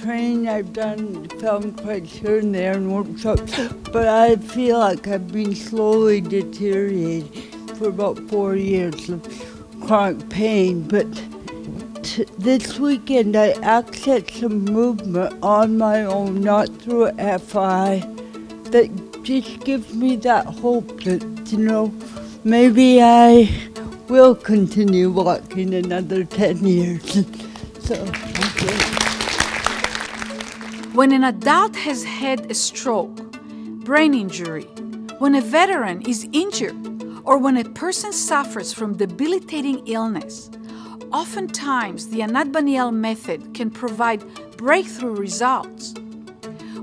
training I've done film clips here and there and workshops, but I feel like I've been slowly deteriorating for about 4 years of chronic pain. But this weekend I accessed some movement on my own, not through a FI, that just gives me that hope that, maybe I will continue walking another 10 years. So, okay. When an adult has had a stroke, brain injury, when a veteran is injured, or when a person suffers from debilitating illness, oftentimes the Anat Baniel method can provide breakthrough results.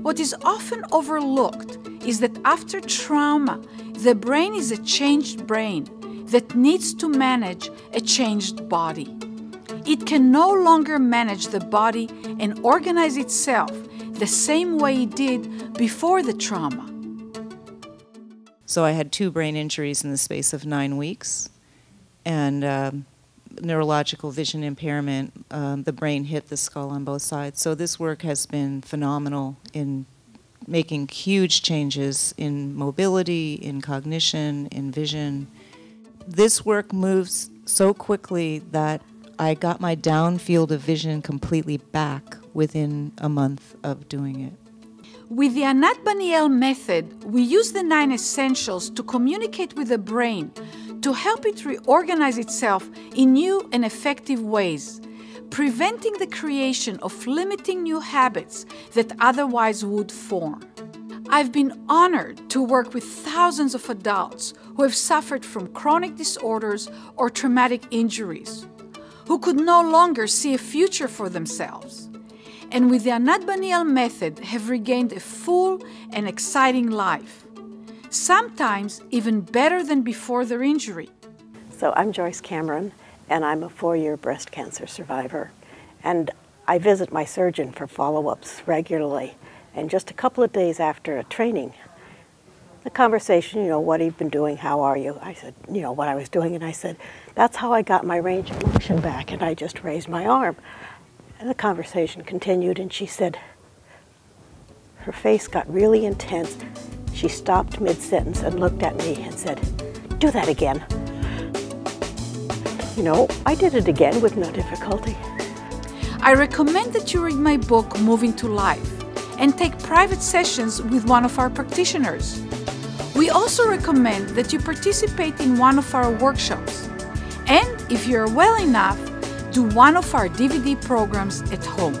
What is often overlooked is that after trauma, the brain is a changed brain that needs to manage a changed body. It can no longer manage the body and organize itself the same way it did before the trauma. So I had 2 brain injuries in the space of 9 weeks, and neurological vision impairment. The brain hit the skull on both sides. So this work has been phenomenal in making huge changes in mobility, in cognition, in vision. This work moves so quickly that I got my down field of vision completely back within a month of doing it. With the Anat Baniel method, we use the 9 essentials to communicate with the brain to help it reorganize itself in new and effective ways, preventing the creation of limiting new habits that otherwise would form. I've been honored to work with thousands of adults who have suffered from chronic disorders or traumatic injuries, who could no longer see a future for themselves, and with the Anat Baniel method have regained a full and exciting life, sometimes even better than before their injury. So I'm Joyce Cameron, and I'm a 4-year breast cancer survivor. And I visit my surgeon for follow-ups regularly. And just a couple of days after a training, the conversation, what have you been doing, how are you? I said, what I was doing, and I said, that's how I got my range of motion back, and I just raised my arm. And the conversation continued, and she said, her face got really intense. She stopped mid-sentence and looked at me and said, do that again. I did it again with no difficulty. I recommend that you read my book, Moving to Life, and take private sessions with one of our practitioners. We also recommend that you participate in one of our workshops, and if you're well enough, do one of our DVD programs at home.